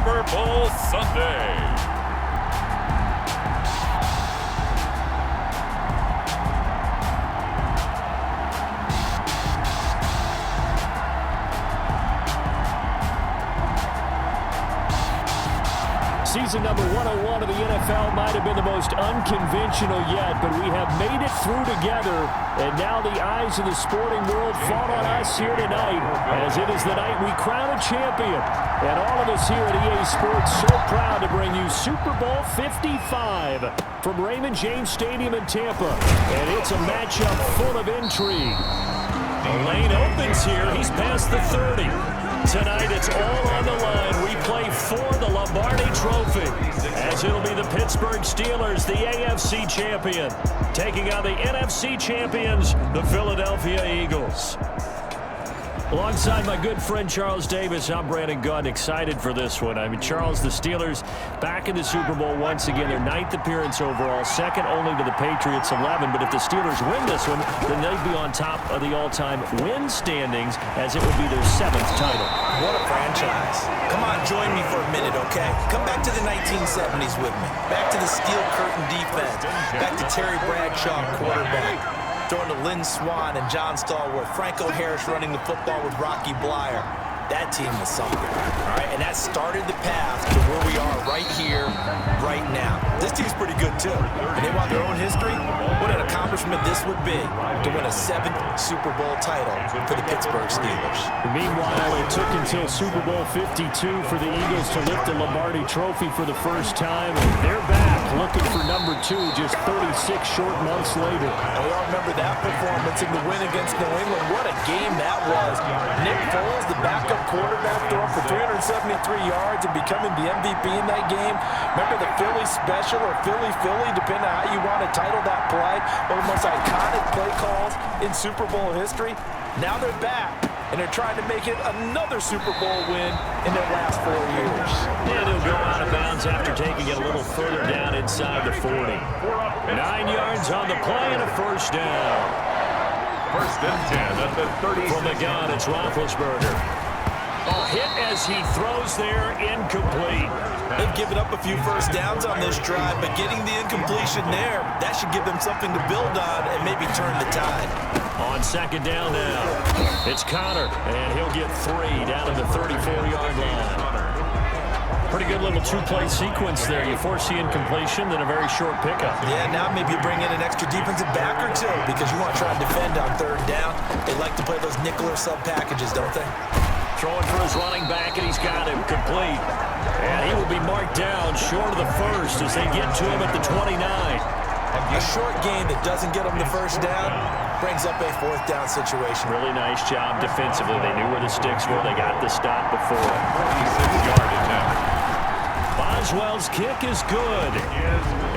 Super Bowl Sunday. Season number 101 of the NFL might have been the most unconventional yet, but we have made it through together, and now the eyes of the sporting world fall on us here tonight, as it is the night we crown a champion. And all of us here at EA Sports so proud to bring you Super Bowl 55 from Raymond James Stadium in Tampa, and it's a matchup full of intrigue. The lane opens here. He's past the 30. Tonight, it's all on the line. We play for the Lombardi Trophy, as it'll be the Pittsburgh Steelers, the AFC champion, taking on the NFC champions, the Philadelphia Eagles. Alongside my good friend Charles Davis, I'm Brandon Gunn, excited for this one. I mean, Charles, the Steelers back in the Super Bowl once again. Their 9th appearance overall, second only to the Patriots' 11. But if the Steelers win this one, then they'd be on top of the all-time win standings, as it would be their 7th title. What a franchise. Come on, join me for a minute, okay? Come back to the 1970s with me. Back to the steel curtain defense. Back to Terry Bradshaw, quarterback. Throwing to Lynn Swann and John Stallworth. Franco Harris running the football with Rocky Blyer. That team was something, all right? And that started the path to where we are right here, right now. This team's pretty good, too. And they want their own history. What an accomplishment this would be to win a 7th Super Bowl title for the Pittsburgh Steelers. Meanwhile, it took until Super Bowl 52 for the Eagles to lift the Lombardi Trophy for the first time. And they're back looking for number 2 just 36 short months later. We all remember that performance in the win against New England. What a game that was. Nick Foles, the backup quarterback, throwing for 373 yards and becoming the MVP in that game. Remember the Philly special or Philly, depending on how you want to title that play. One of the most iconic play calls in Super Bowl history. Now they're back, and they're trying to make it another Super Bowl win in their last 4 years. And he'll go out of bounds after taking it a little further down inside the 40. 9 yards on the play and a first down. First and 10 at the 30. From the gun, it's Roethlisberger. A hit as he throws there, incomplete. They've given up a few first downs on this drive, but getting the incompletion there, that should give them something to build on and maybe turn the tide. On second down now, it's Connor, and he'll get 3 down to the 34-yard line. Pretty good little 2-play sequence there. You force the incompletion, then a very short pickup. Yeah, now maybe you bring in an extra defensive back or two because you want to try and defend on 3rd down. They like to play those nickel or sub packages, don't they? Throwing for his running back, and he's got him complete. And he will be marked down short of the first as they get to him at the 29. A short gain that doesn't get them the first down brings up a 4th down situation. Really nice job defensively. They knew where the sticks were. They got the stop before. 36-yard attempt. Boswell's kick is good.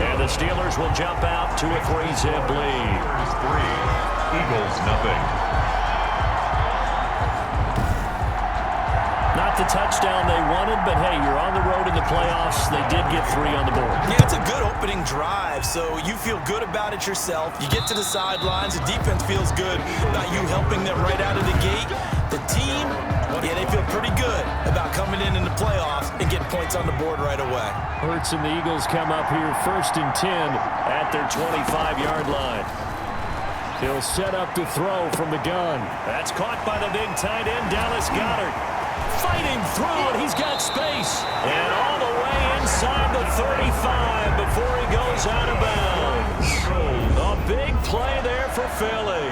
And the Steelers will jump out to a 3-zip lead. 3, Eagles nothing. Not the touchdown they wanted, but hey, you're on the road in the playoffs. They did get 3 on the board. Yeah, it's a good opening drive, so you feel good about it yourself. You get to the sidelines, the defense feels good about you helping them right out of the gate. The team, yeah, they feel pretty good about coming in the playoffs and getting points on the board right away. Hurts and the Eagles come up here 1st and 10 at their 25-yard line. He'll set up to throw from the gun. That's caught by the big tight end, Dallas Goedert. Fighting through, and he's got space. And all the way inside the 35 before he goes out of bounds. A big play there for Philly.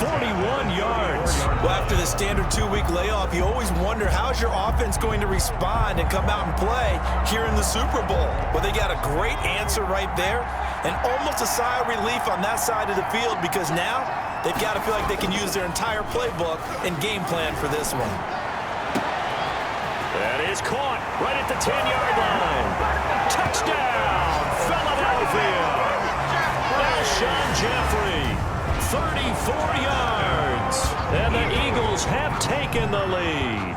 41 yards. Well, after the standard 2-week layoff, you always wonder how's your offense going to respond and come out and play here in the Super Bowl. Well, they got a great answer right there, and almost a sigh of relief on that side of the field because now they've got to feel like they can use their entire playbook and game plan for this one. That is caught right at the 10-yard line. Touchdown, Philadelphia. Alshon Jeffrey, 34 yards. And the Eagles have taken the lead.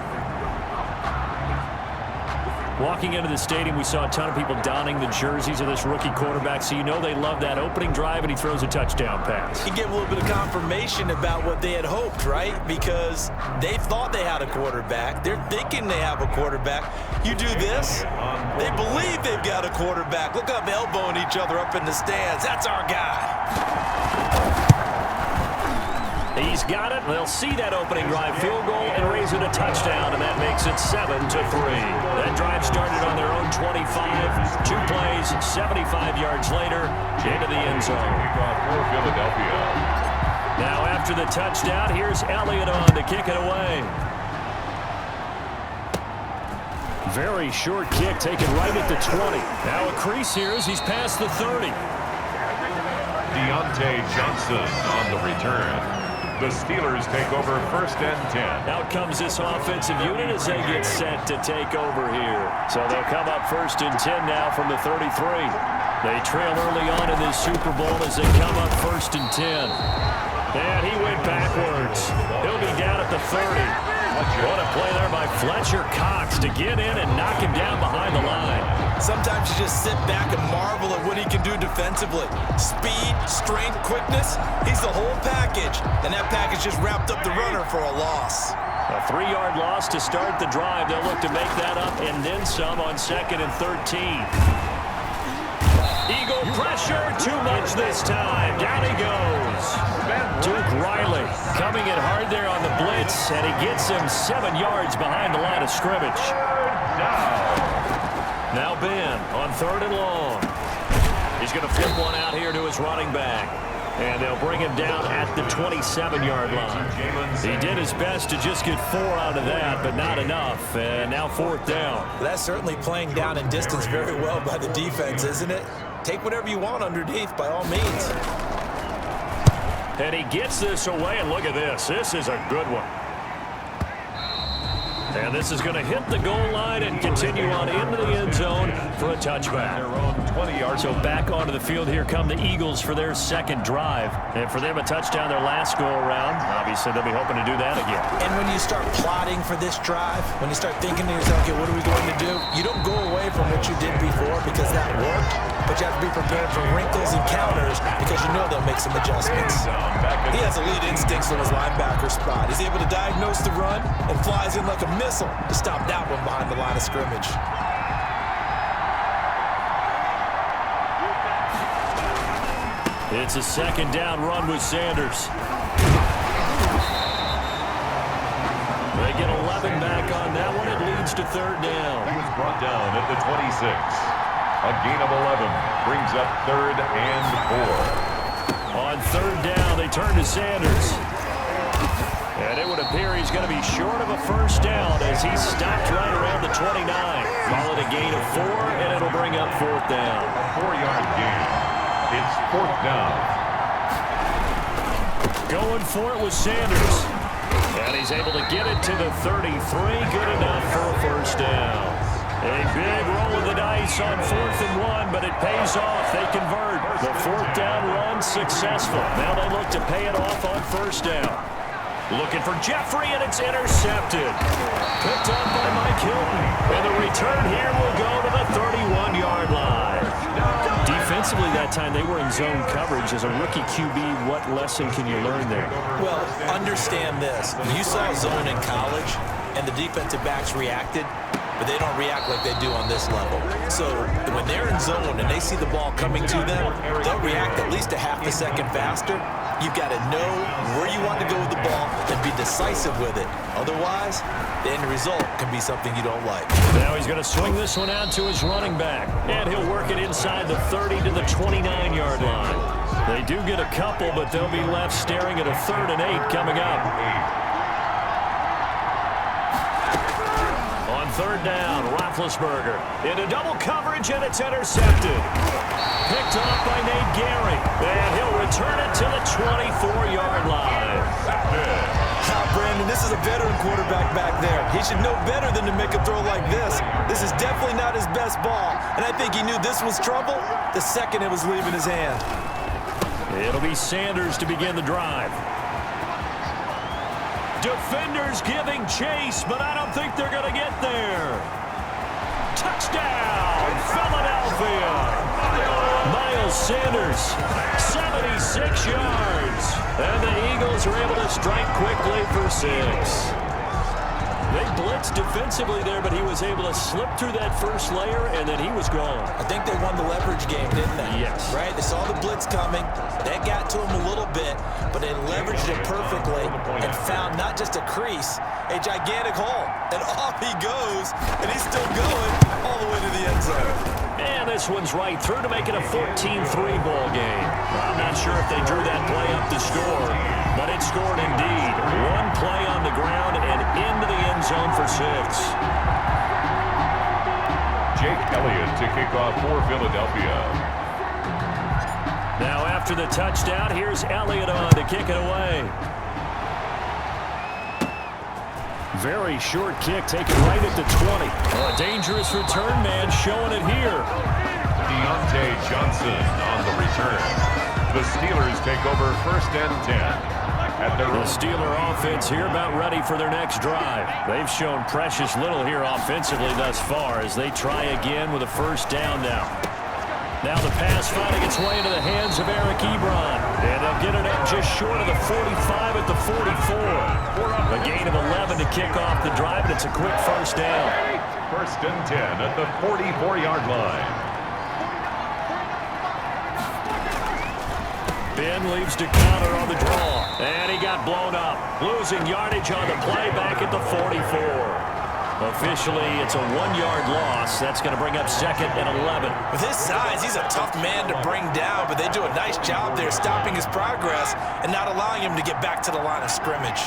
Walking into the stadium, we saw a ton of people donning the jerseys of this rookie quarterback, so you know they love that opening drive, and he throws a touchdown pass. You get a little bit of confirmation about what they had hoped, right? Because they thought they had a quarterback. They're thinking they have a quarterback. You do this, they believe they've got a quarterback. Look up, elbowing each other up in the stands. That's our guy. He's got it. They'll see that opening drive field goal and raise it a touchdown, and that makes it 7-3. That drive started on their own 25. 2 plays, 75 yards later, into the end zone. For Philadelphia. Now after the touchdown, here's Elliott on to kick it away. Very short kick taken right at the 20. Now a crease here as he's past the 30. Deontay Johnson on the return. The Steelers take over 1st and 10. Out comes this offensive unit as they get set to take over here. So they'll come up 1st and 10 now from the 33. They trail early on in this Super Bowl as they come up 1st and 10. And he went backwards. He'll be down at the 30. What a play there by Fletcher Cox to get in and knock him down behind the line. Sometimes you just sit back and marvel at what he can do defensively. Speed, strength, quickness, he's the whole package. And that package just wrapped up the runner for a loss. A 3-yard loss to start the drive. They'll look to make that up and then some on 2nd and 13. Eagle pressure, too much this time. Down he goes. Duke Riley coming in hard there on the blitz, and he gets him 7 yards behind the line of scrimmage. Now Ben on 3rd and long. He's going to flip one out here to his running back. And they'll bring him down at the 27-yard line. He did his best to just get 4 out of that, but not enough. And now 4th down. That's certainly playing down in distance very well by the defense, isn't it? Take whatever you want underneath by all means. And he gets this away, and look at this. This is a good one. And this is going to hit the goal line and continue on into the end zone for a touchback. So back onto the field, here come the Eagles for their 2nd drive. And for them, a touchdown their last go-around. Obviously, they'll be hoping to do that again. And when you start plotting for this drive, when you start thinking to yourself, okay, what are we going to do? You don't go away from what you did before because that worked, but you have to be prepared for wrinkles and counters because you know they'll make some adjustments. He has elite instincts on his linebacker spot. He's able to diagnose the run and flies in like a missile to stop that one behind the line of scrimmage. It's a 2nd down run with Sanders. They get 11 back on that one. It leads to 3rd down. He was brought down at the 26. A gain of 11 brings up 3rd and 4. On 3rd down, they turn to Sanders. And it would appear he's going to be short of a 1st down as he's stopped right around the 29. Followed a gain of 4, and it'll bring up 4th down. A 4-yard gain. It's 4th down. Going for it with Sanders. And he's able to get it to the 33. Good enough for a 1st down. A big roll of the dice on 4th and 1, but it pays off. They convert. The 4th down run successful. Now they look to pay it off on 1st down. Looking for Jeffrey, and it's intercepted. Picked up by Mike Hilton. And the return here will go to the 31-yard line. Defensively that time, they were in zone coverage. As a rookie QB, what lesson can you learn there? Well, understand this. You saw zone in college, and the defensive backs reacted, but they don't react like they do on this level. So when they're in zone and they see the ball coming to them, they'll react at least a half a second faster. You've got to know where you want to go with the ball and be decisive with it. Otherwise, the end result can be something you don't like. Now he's going to swing this one out to his running back. And he'll work it inside the 30 to the 29-yard line. They do get a couple, but they'll be left staring at a 3rd and 8 coming up. On 3rd down, Roethlisberger into double coverage, and it's intercepted. Picked off by Nate Gehring, and he'll return it to the 24-yard line. Brandon, this is a veteran quarterback back there. He should know better than to make a throw like this. This is definitely not his best ball, and I think he knew this was trouble the second it was leaving his hand. It'll be Sanders to begin the drive. Defenders giving chase, but I don't think they're going to get there. Sanders, 76 yards. And the Eagles are able to strike quickly for 6. They blitzed defensively there, but he was able to slip through that first layer, and then he was gone. I think they won the leverage game, didn't they? Yes. Right? They saw the blitz coming. That got to him a little bit, but they leveraged it perfectly and found not just a crease, a gigantic hole. And off he goes, and he's still going all the way to the end zone. And this one's right through to make it a 14-3 ball game. I'm not sure if they drew that play up to score, but it scored indeed. One play on the ground and into the end zone for 6. Jake Elliott to kick off for Philadelphia. Now after the touchdown, here's Elliott on to kick it away. Very short kick taken right at the 20. A dangerous return man showing it here. Deontay Johnson on the return. The Steelers take over 1st and 10. The Steeler offense here about ready for their next drive. They've shown precious little here offensively thus far as they try again with a 1st down now. Now the pass finding its way into the hands of Eric Ebron. And they'll get it up just short of the 45 at the 44. A gain of 11 to kick off the drive, and it's a quick 1st down. 1st and 10 at the 44-yard line. Ben leaves to counter on the draw. And he got blown up. Losing yardage on the play back at the 44. Officially, it's a 1-yard loss. That's going to bring up 2nd and 11. With his size, he's a tough man to bring down, but they do a nice job there stopping his progress and not allowing him to get back to the line of scrimmage.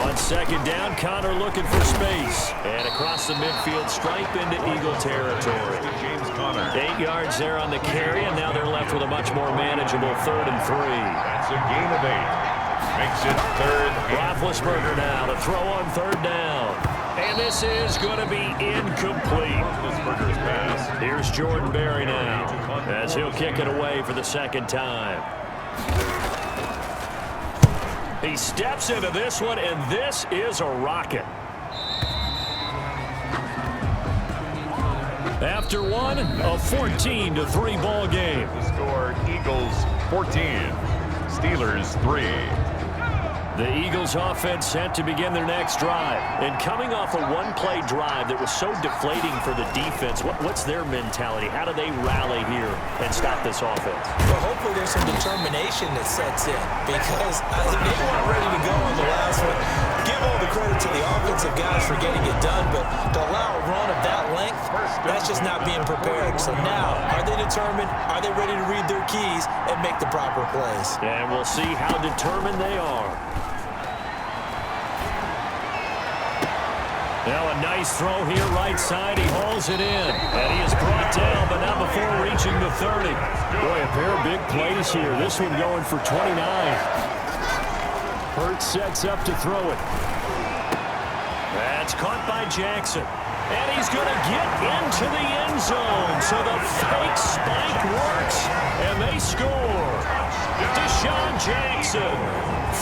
On 2nd down, Connor looking for space. And across the midfield stripe into Eagle territory. 8 yards there on the carry, and now they're left with a much more manageable 3rd and 3. That's a gain of 8. Makes it 3rd. Roethlisberger now to throw on 3rd down. And this is going to be incomplete. Roethlisberger's pass. Here's Jordan Berry now as he'll kick it away for the 2nd time. He steps into this one, and this is a rocket. After one, a 14-3 ball game. The score, Eagles 14, Steelers 3. The Eagles offense set to begin their next drive. And coming off a one-play drive that was so deflating for the defense, what's their mentality? How do they rally here and stop this offense? Well, hopefully there's some determination that sets in because they weren't ready to go on the last one. Give all the credit to the offensive guys for getting it done, but to allow a run of that length, that's just not being prepared. So now, are they determined? Are they ready to read their keys and make the proper plays? And we'll see how determined they are. Now a nice throw here right side. He hauls it in. And he is brought down, but not before reaching the 30. Boy, a pair of big plays here. This one going for 29. Hurts sets up to throw it. That's caught by Jackson. And he's going to get into the end zone. So the fake spike works, and they score. Deshaun Jackson,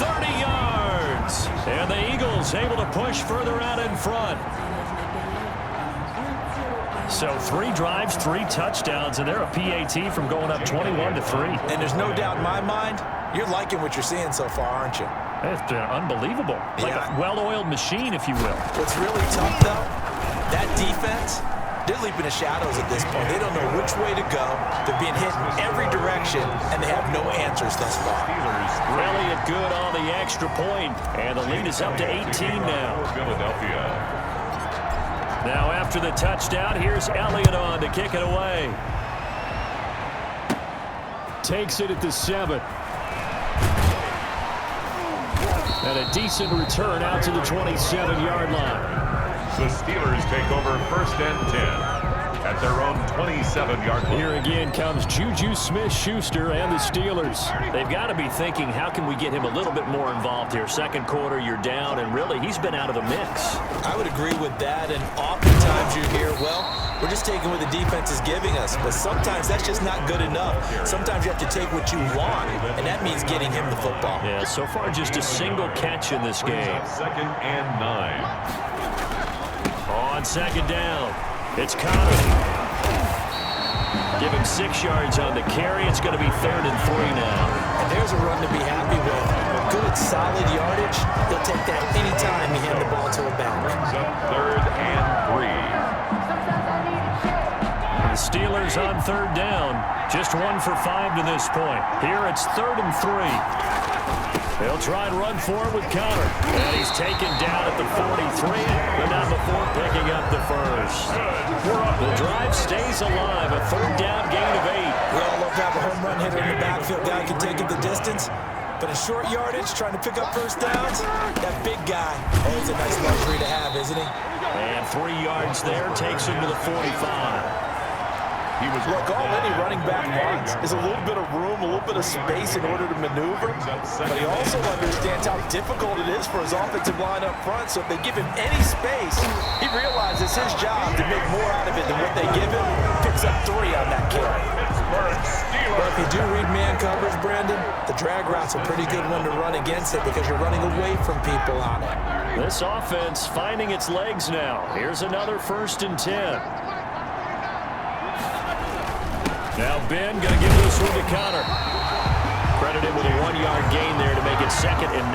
30 yards. And the Eagles able to push further out in front. So 3 drives, 3 touchdowns, and they're a PAT from going up 21-3. And there's no doubt in my mind, you're liking what you're seeing so far, aren't you? It's been unbelievable. Like a well-oiled machine, if you will. What's really tough, though, that defense, they're leaping the shadows at this point. They don't know which way to go. They're being hit in every direction, and they have no answers thus far. Elliott good on the extra point, and the lead is up to 18 now. Philadelphia. Now after the touchdown, here's Elliott on to kick it away. Takes it at the 7. And a decent return out to the 27-yard line. The Steelers take over 1st and 10 at their own 27-yard line. Here again comes Juju Smith-Schuster and the Steelers. They've got to be thinking, how can we get him a little bit more involved here? Second quarter, you're down, and really, he's been out of the mix. I would agree with that, and oftentimes you hear, well, we're just taking what the defense is giving us, but sometimes that's just not good enough. Sometimes you have to take what you want, and that means getting him the football. Yeah, so far just a single catch in this game. 2nd and 9. On second down, it's Connor. Give him 6 yards on the carry. It's going to be 3rd and 3 now. And there's a run to be happy with. Good, solid yardage. He'll take that anytime you hand the ball to a back. 3rd and 3. The Steelers on 3rd down. Just 1 for 5 to this point. Here it's 3rd and 3. They'll try and run for it with Connor. And he's taken down at the 43, but not before picking up the first. The drive stays alive. A 3rd down gain of 8. We all love to have a home run hitter in the backfield. Guy can take it the distance. But in short yardage, trying to pick up first downs, that big guy, it's a nice luxury to have, isn't he? And 3 yards there takes him to the 45. Look, all any running back wants is a little bit of room, a little bit of space in order to maneuver. But he also understands how difficult it is for his offensive line up front. So if they give him any space, he realizes his job to make more out of it than what they give him. Picks up 3 on that carry. But if you do read man coverage, Brandon, the drag route's a pretty good one to run against it because you're running away from people on it. This offense finding its legs now. Here's another 1st and 10. Now Ben going to give this one to Connor. Credited with a 1-yard gain there to make it 2nd and 9.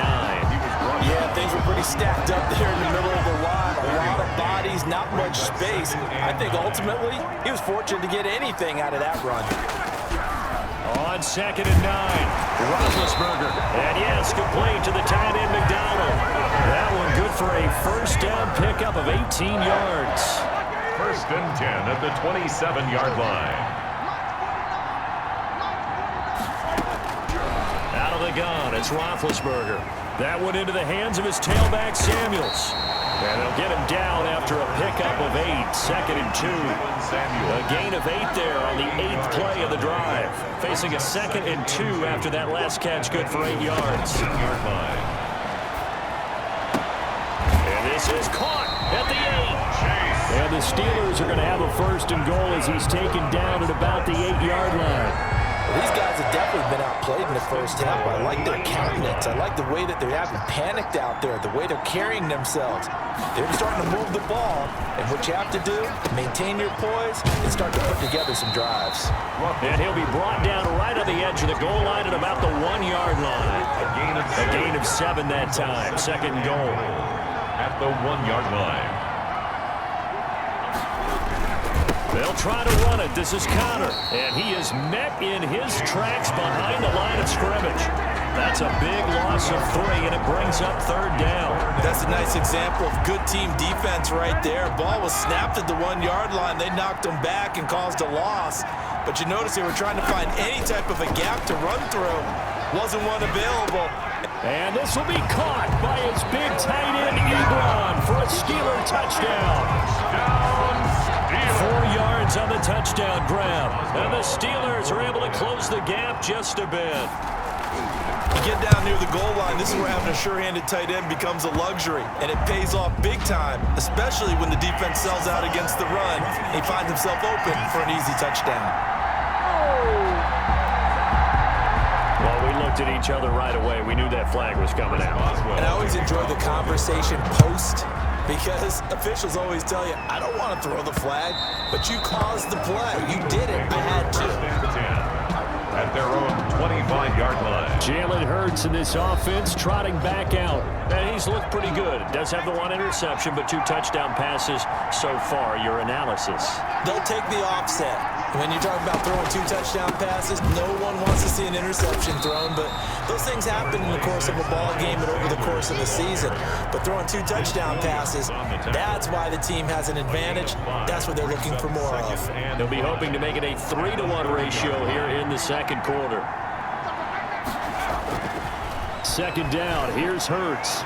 Yeah, things were pretty stacked up there in the middle of the line. A lot of bodies, not much space. I think ultimately he was fortunate to get anything out of that run. On 2nd and 9, Roethlisberger. And yes, complete to the tight end McDonald. That one good for a 1st down pickup of 18 yards. 1st and 10 at the 27-yard line. Gun. It's Roethlisberger. That one into the hands of his tailback, Samuels. And they'll get him down after a pickup of 8. 2nd and 2. A gain of 8 there on the 8th play of the drive. Facing a 2nd and 2 after that last catch, good for 8 yards. And this is caught at the 8. And the Steelers are going to have a 1st and goal as he's taken down at about the 8-yard line. These guys have definitely been outplayed in the first half. I like their countenance. I like the way that they haven't panicked out there, the way they're carrying themselves. They're starting to move the ball, and what you have to do, maintain your poise and start to put together some drives. And he'll be brought down right on the edge of the goal line at about the 1-yard line. A gain of 7 that time. 2nd and goal. At the 1-yard line. They'll try to run it. This is Connor. And he is met in his tracks behind the line of scrimmage. That's a big loss of 3, and it brings up 3rd down. That's a nice example of good team defense right there. Ball was snapped at the 1-yard line. They knocked him back and caused a loss. But you notice they were trying to find any type of a gap to run through. Wasn't one available. And this will be caught by his big tight end, Ebron, for a Steeler touchdown. 4 yards on the touchdown grab. And the Steelers are able to close the gap just a bit. You get down near the goal line, this is where having a sure-handed tight end becomes a luxury. And it pays off big time, especially when the defense sells out against the run. He finds himself open for an easy touchdown. Well, we looked at each other right away. We knew that flag was coming out. And I always enjoy the conversation post, because officials always tell you, I don't want to throw the flag, but you caused the play. You did it. I had to. At their own 25-yard line. Jalen Hurts in this offense trotting back out. And he's looked pretty good. Does have the 1 interception, but 2 touchdown passes so far. Your analysis. They'll take the offset. When you're talking about throwing 2 touchdown passes, no one wants to see an interception thrown, but those things happen in the course of a ball game and over the course of the season. But throwing 2 touchdown passes, that's why the team has an advantage. That's what they're looking for more of. They'll be hoping to make it a 3-to-1 ratio here in the second quarter. 2nd down, here's Hurts.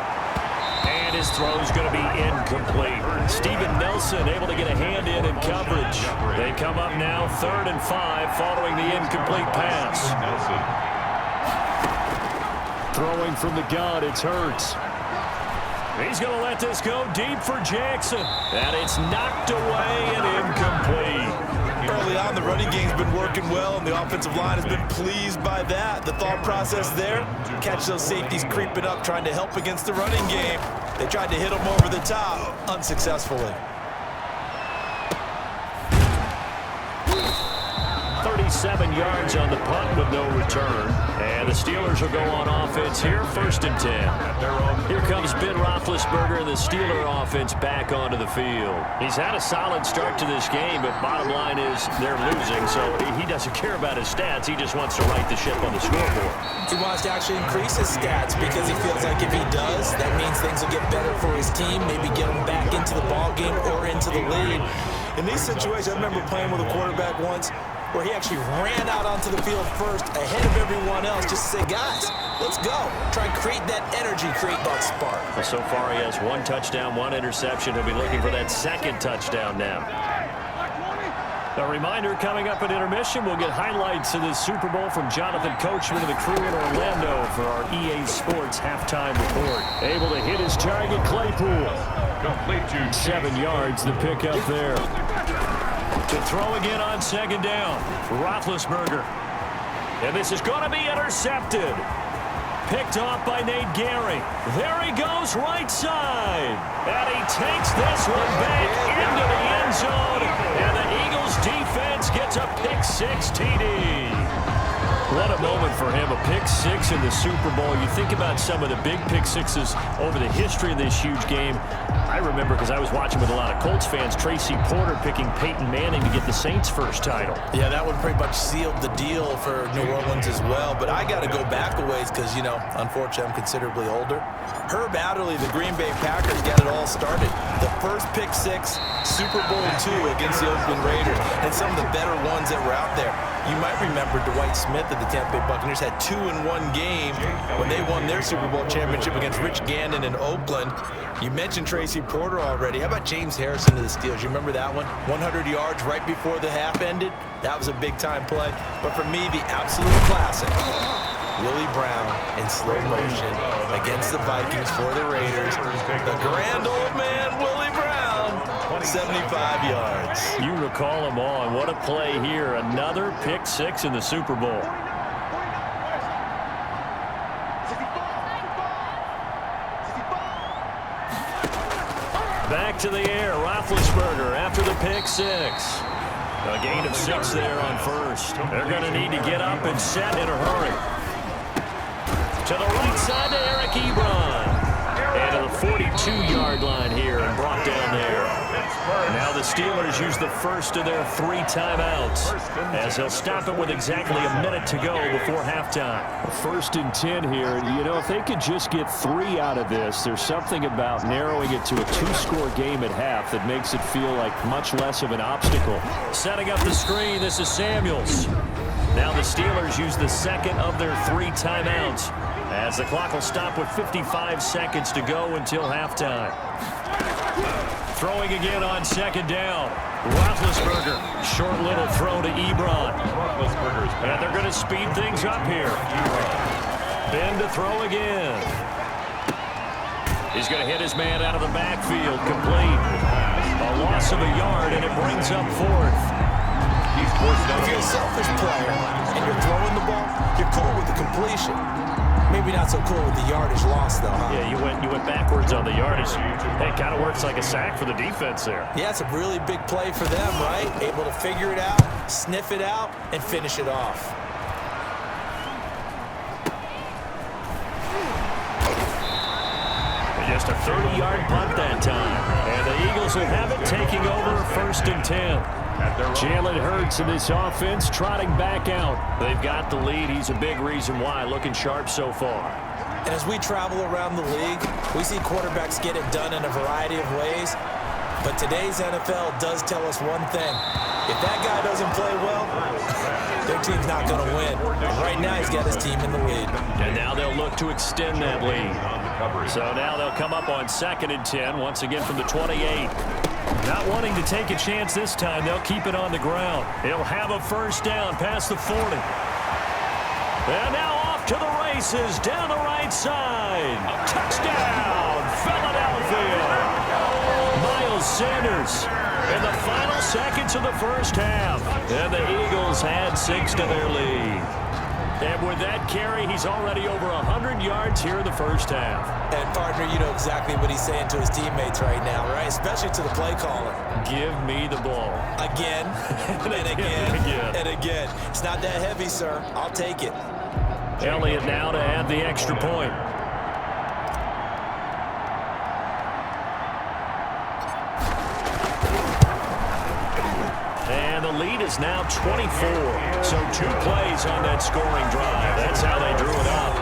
And his throw's going to be incomplete. Steven Nelson able to get a hand in coverage. They come up now 3rd and 5 following the incomplete pass. Throwing from the gun, it's Hurts. He's going to let this go deep for Jackson. And it's knocked away and incomplete. Early on, the running game's been working well, and the offensive line has been pleased by that. The thought process there, catch those safeties creeping up, trying to help against the running game. They tried to hit them over the top, unsuccessfully. 7 yards on the punt with no return. And the Steelers will go on offense here, 1st and 10. Here comes Ben Roethlisberger and the Steeler offense back onto the field. He's had a solid start to this game, but bottom line is they're losing, so he doesn't care about his stats. He just wants to right the ship on the scoreboard. He wants to actually increase his stats because he feels like if he does, that means things will get better for his team, maybe get him back into the ball game or into the lead. In these situations, I remember playing with a quarterback once where he actually ran out onto the field first ahead of everyone else just to say, guys, let's go. Try and create that energy, create that spark. Well, so far he has 1 touchdown, 1 interception. He'll be looking for that 2nd touchdown now. A reminder, coming up at intermission, we'll get highlights of this Super Bowl from Jonathan Coachman and the crew in Orlando for our EA Sports halftime report. Able to hit his target, Claypool. Complete to 7 yards, the pickup there. To throw again on 2nd down, Roethlisberger. And this is going to be intercepted. Picked off by Nate Gary. There he goes, right side. And he takes this one back into the end zone. And the Eagles defense gets a pick-6 TD. What a moment for him, a pick-6 in the Super Bowl. You think about some of the big pick-6s over the history of this huge game. I remember, because I was watching with a lot of Colts fans, Tracy Porter picking Peyton Manning to get the Saints' first title. Yeah, that one pretty much sealed the deal for New Orleans as well. But I got to go back a ways because, you know, unfortunately, I'm considerably older. Herb Adderley, the Green Bay Packers, got it all started. The first pick-6, Super Bowl II against the Oakland Raiders, and some of the better ones that were out there. You might remember Dwight Smith of the Tampa Bay Buccaneers had 2 in 1 game when they won their Super Bowl championship against Rich Gannon in Oakland. You mentioned Tracy Porter already. How about James Harrison to the Steelers? You remember that one? 100 yards right before the half ended. That was a big-time play. But for me, the absolute classic, Willie Brown in slow motion against the Vikings for the Raiders. The grand old man, Willie Brown, 75 yards. You recall them all, and what a play here. Another pick-6 in the Super Bowl. Back to the air, Roethlisberger after the pick-6. A gain of 6 there on 1st. They're going to need to get up and set in a hurry. To the right side to Eric Ebron. And to the 42-yard line here and brought down there. Now the Steelers use the first of their 3 timeouts as they'll stop it with exactly a minute to go before halftime. 1st and 10 here. You know, if they could just get 3 out of this, there's something about narrowing it to a 2-score game at half that makes it feel like much less of an obstacle. Setting up the screen, this is Samuels. Now the Steelers use the 2nd of their 3 timeouts as the clock will stop with 55 seconds to go until halftime. Throwing again on 2nd down. Roethlisberger, short little throw to Ebron. And they're going to speed things up here. Ben to throw again. He's going to hit his man out of the backfield, complete. A loss of a yard, and it brings up 4th. If you're a selfish player and you're throwing the ball, you're cool with the completion. Maybe not so cool with the yardage loss, though, huh? Yeah, you went backwards on the yardage. It kind of works like a sack for the defense there. Yeah, it's a really big play for them, right? Able to figure it out, sniff it out, and finish it off. Just a 30-yard punt that time. And the Eagles will have it, taking over 1st and 10. Jalen Hurts in this offense trotting back out. They've got the lead. He's a big reason why. Looking sharp so far. And as we travel around the league, we see quarterbacks get it done in a variety of ways. But today's NFL does tell us one thing. If that guy doesn't play well, their team's not going to win. And right now, he's got his team in the lead. And now they'll look to extend that lead. So now they'll come up on 2nd and 10, once again from the 28. Not wanting to take a chance this time, they'll keep it on the ground. He'll have a 1st down past the 40. And now off to the races, down the right side. Touchdown, Philadelphia. Miles Sanders in the final seconds of the 1st half. And the Eagles add 6 to their lead. And with that carry, he's already over 100 yards here in the first half. And, partner, you know exactly what he's saying to his teammates right now, right? Especially to the play caller. Give me the ball. Again, and again, and again. It's not that heavy, sir. I'll take it. Elliott now to add the extra point. And the lead is now 24. So 2 plays on that scoring drive. That's how they drew it up.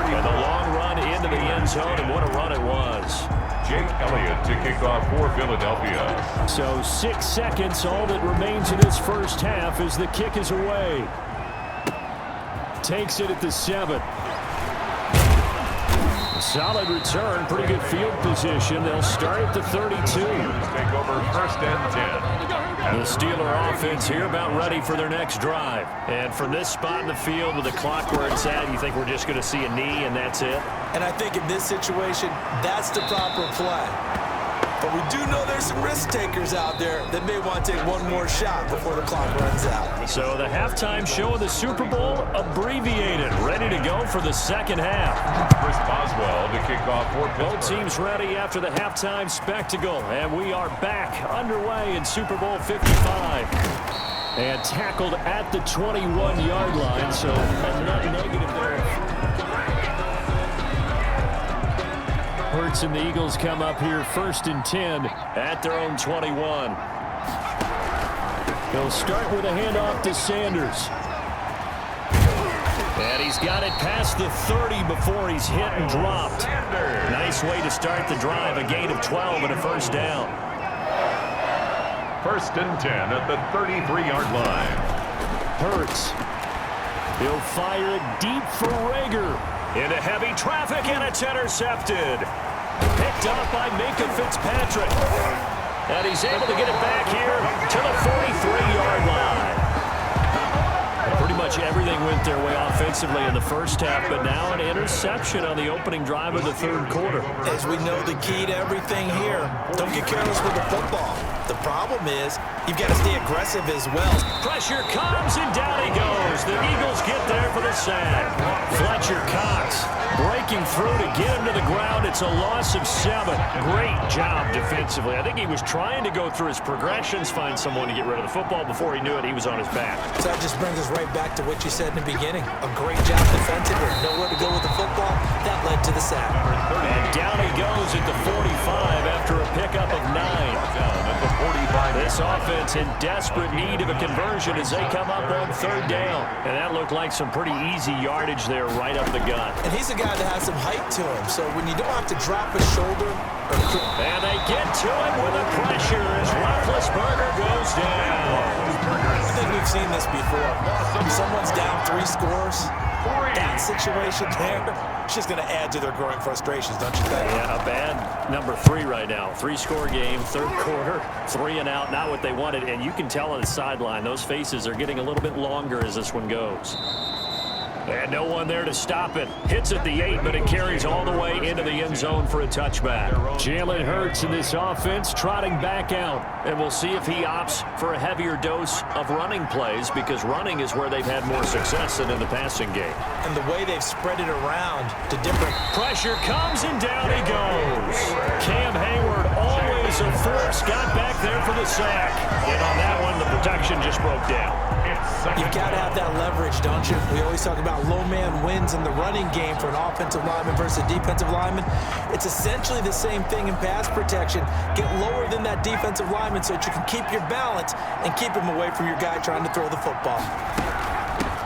And the long run into the end zone, and what a run it was. Jake Elliott to kick off for Philadelphia. So 6 seconds, all that remains in this first half as the kick is away. Takes it at the 7. A solid return, pretty good field position. They'll start at the 32. Take over first and 10. The Steeler offense here about ready for their next drive. And from this spot in the field with the clock where it's at, you think we're just going to see a knee and that's it? And I think in this situation, that's the proper play. But we do know there's some risk takers out there that may want to take one more shot before the clock runs out. So the halftime show of the Super Bowl abbreviated, ready to go for the second half. Chris Boswell to kick off for Pittsburgh. Both teams ready after the halftime spectacle, and we are back underway in Super Bowl 55. And tackled at the 21-yard line, so a net negative there. Hurts and the Eagles come up here first and 10 at their own 21. He'll start with a handoff to Sanders. And he's got it past the 30 before he's hit and dropped. Nice way to start the drive, a gain of 12 and a first down. First and 10 at the 33-yard line. Hurts. He'll fire it deep for Rager. Into heavy traffic, and it's intercepted. Picked up by Minka Fitzpatrick. And he's able to get it back here to the 43-yard line. Pretty much everything went their way offensively in the first half, but now an interception on the opening drive of the third quarter. As we know, the key to everything here, don't get careless with the football. The problem is you've got to stay aggressive as well. Pressure comes, and down he goes. The Eagles get there for the sack. Fletcher Cox breaking through to get him to the ground. It's a loss of 7. Great job defensively. I think he was trying to go through his progressions, find someone to get rid of the football. Before he knew it, he was on his back. So that just brings us right back to what you said in the beginning. A great job defensively. Nowhere to go with the football. That led to the sack. And down he goes at the 45 after a pickup of 9. Down at the 45. This offense in desperate need of a conversion as they come up on third down. And that looked like some pretty easy yardage there right up the gut. And he's a guy that has some height to him, so when you don't have to drop his shoulder. And they get to him with the pressure as Roethlisberger goes down. I think we've seen this before. If someone's down 3 scores, that situation there, it's just going to add to their growing frustrations, don't you think? Yeah, a bad number 3 right now. 3-score game, third quarter, 3 and out, not what they wanted. And you can tell on the sideline, those faces are getting a little bit longer as this one goes. And no one there to stop it. Hits at the 8, but it carries all the way into the end zone for a touchback. Jalen Hurts in this offense trotting back out. And we'll see if he opts for a heavier dose of running plays, because running is where they've had more success than in the passing game. And the way they've spread it around to different... Pressure comes, and down he goes. Cam Hayward, always a force, got back there for the sack. And on that one, the protection just broke down. You've got to have that leverage, don't you? We always talk about low man wins in the running game for an offensive lineman versus a defensive lineman. It's essentially the same thing in pass protection. Get lower than that defensive lineman so that you can keep your balance and keep him away from your guy trying to throw the football.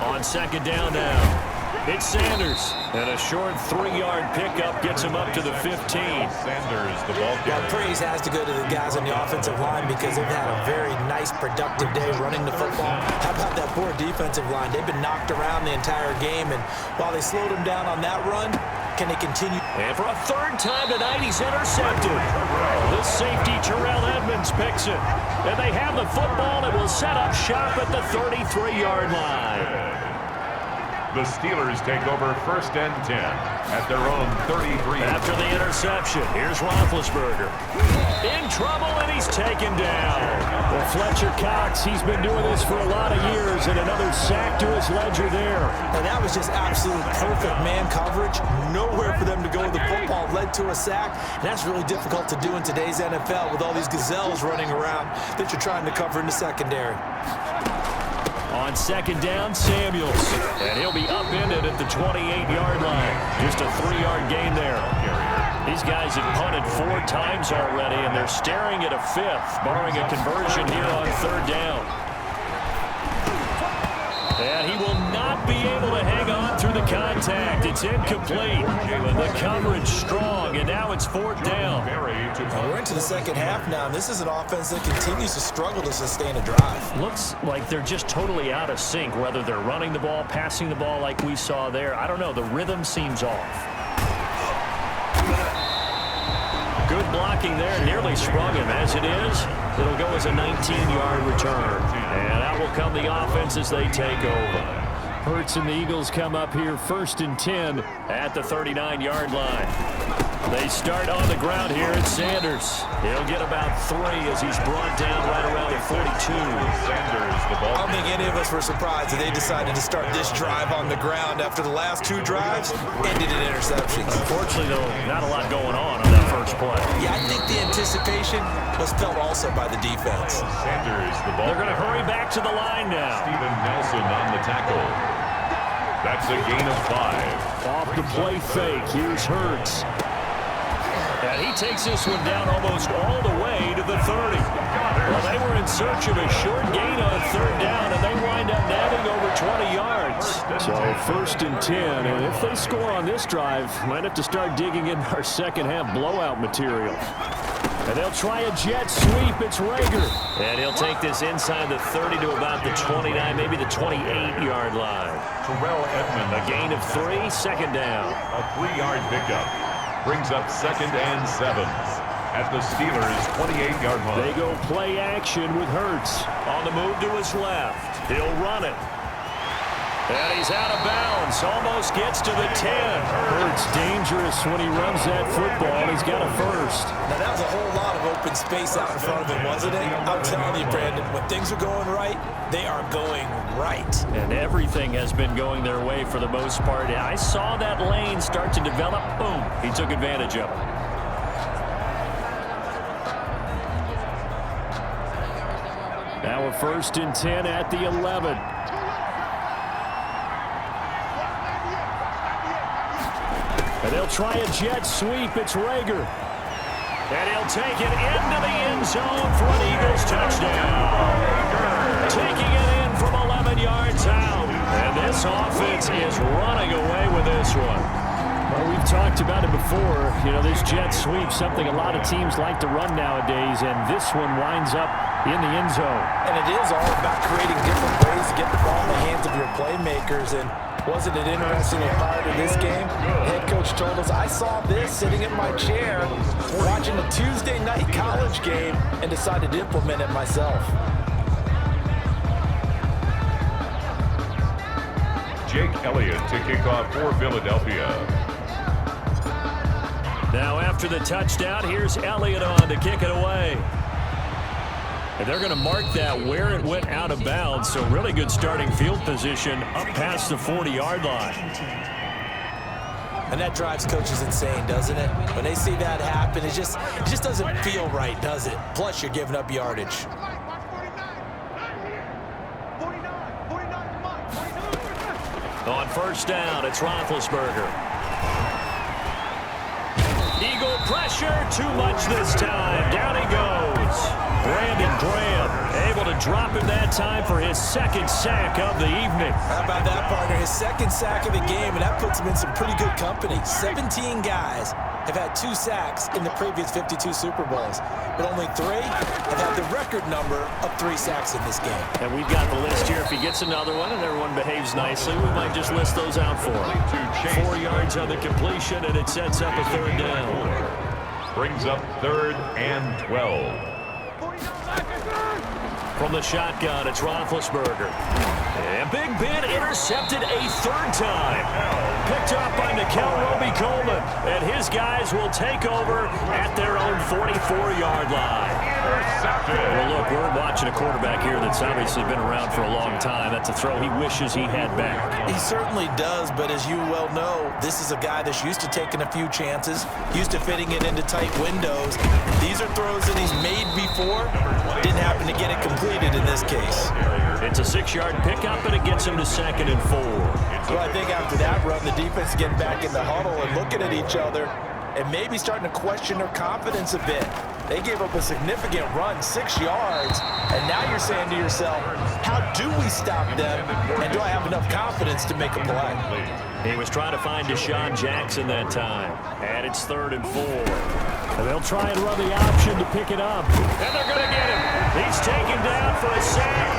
On second down now, it's Sanders. And a short 3-yard pickup gets him up to the 15. Sanders, the ball carrier. Well, praise has to go to the guys on the offensive line because they've had a very nice, productive day running the football. How about that poor defensive line? They've been knocked around the entire game, and while they slowed him down on that run, can they continue? And for a third time tonight, he's intercepted. This safety, Terrell Edmonds, picks it. And they have the football and will set up shop at the 33-yard line. The Steelers take over 1st and 10 at their own 33. After the interception, here's Roethlisberger. In trouble, and he's taken down. Well, Fletcher Cox, he's been doing this for a lot of years, and another sack to his ledger there. And that was just absolute perfect man coverage. Nowhere for them to go with the football. Led to a sack. And that's really difficult to do in today's NFL with all these gazelles running around that you're trying to cover in the secondary. On 2nd down, Samuels. And he'll be upended at the 28-yard line. Just a 3-yard gain there. These guys have punted 4 times already, and they're staring at a 5th, barring a conversion here on 3rd down. And he will not be able to hang on through the contact. It's incomplete. The coverage strong, and now it's 4th down. We're into the second half now, and this is an offense that continues to struggle to sustain a drive. Looks like they're just totally out of sync, whether they're running the ball, passing the ball like we saw there. I don't know. The rhythm seems off. Good blocking there. Nearly sprung him. As it is, it'll go as a 19-yard return. And out will come the offense as they take over. Hurts and the Eagles come up here 1st and 10 at the 39-yard line. They start on the ground here at Sanders. He'll get about 3 as he's brought down right around the 42. Sanders, the ball. I don't think any of us were surprised that they decided to start this drive on the ground after the last 2 drives ended in interceptions. Unfortunately, though, not a lot going on that first play. Yeah, I think the anticipation was felt also by the defense. Sanders, the ball. They're going to hurry back to the line now. Steven Nelson on the tackle. That's a gain of 5. Off the play fake, here's Hurts. And he takes this one down almost all the way to the 30. Well, they were in search of a short gain on 3rd down, and they wind up nabbing over 20 yards. So 1st and 10, and if they score on this drive, might have to start digging in our second half blowout material. And they'll try a jet sweep. It's Rager. And he'll take this inside the 30 to about the 29, maybe the 28-yard line. Terrell Edmonds. A gain of 3, 2nd down. A 3-yard pickup. Brings up 2nd and 7 at the Steelers' 28-yard line. They go play action with Hurts. On the move to his left. He'll run it. And he's out of bounds. Almost gets to the 10. Hurts dangerous when he runs that football. He's got a 1st. Now, that was a whole lot of open space out in front of him, wasn't it? I'm telling you, Brandon, when things are going right, they are going right. And everything has been going their way for the most part. I saw that lane start to develop. Boom. He took advantage of it. Now a 1st and 10 at the 11. And they'll try a jet sweep. It's Rager. And he'll take it into the end zone for an Eagles touchdown. Taking it in from 11 yards out. And this offense is running away with this one. Well, we've talked about it before. You know, this jet sweep, something a lot of teams like to run nowadays, and this one winds up in the end zone. And it is all about creating different ways to get the ball in the hands of your playmakers. And wasn't it interesting prior to this game? Head coach told us, I saw this sitting in my chair watching a Tuesday night college game and decided to implement it myself. Jake Elliott to kick off for Philadelphia. Now after the touchdown, here's Elliott on to kick it away. And they're going to mark that where it went out of bounds, so really good starting field position up past the 40-yard line. And that drives coaches insane, doesn't it? When they see that happen, it just doesn't feel right, does it? Plus, you're giving up yardage. On 1st down, it's Roethlisberger. Eagle pressure, too much this time. Down he goes. Brandon Graham able to drop him that time for his 2nd sack of the evening. How about that, partner? His 2nd sack of the game, and that puts him in some pretty good company. 17 guys have had 2 sacks in the previous 52 Super Bowls, but only 3 have had the record number of 3 sacks in this game. And we've got the list here. If he gets another one and everyone behaves nicely, we might just list those out for him. 4 yards on the completion, and it sets up a 3rd down. Brings up 3rd and 12. From the shotgun, it's Roethlisberger. And Big Ben intercepted a third time. Picked up by Nikel Roby-Coleman. And his guys will take over at their own 44-yard line. Well, look, we're watching a quarterback here that's obviously been around for a long time. That's a throw he wishes he had back. He certainly does, but as you well know, this is a guy that's used to taking a few chances, used to fitting it into tight windows. These are throws that he's made before. Didn't happen to get it completed in this case. It's a 6-yard pickup, and it gets him to 2nd and 4. Well, I think after that run, the defense getting back in the huddle and looking at each other and maybe starting to question their confidence a bit. They gave up a significant run, 6 yards, and now you're saying to yourself, how do we stop them, and do I have enough confidence to make a play? He was trying to find Deshaun Jackson that time, and it's 3rd and 4. And they'll try and run the option to pick it up. And they're going to get him. He's taken down for a sack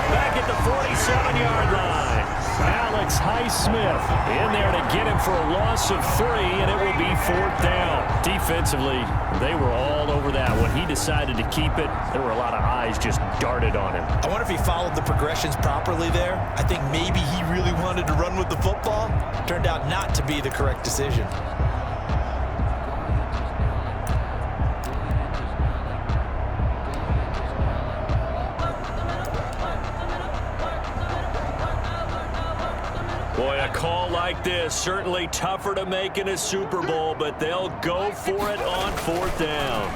back at the 47-yard line. Alex Highsmith in there to get him for a loss of 3, and it will be 4th down. Defensively, they were all over that. When he decided to keep it, there were a lot of eyes just darted on him. I wonder if he followed the progressions properly there. I think maybe he really wanted to run with the football. Turned out not to be the correct decision. Boy, a call like this, certainly tougher to make in a Super Bowl, but they'll go for it on 4th down.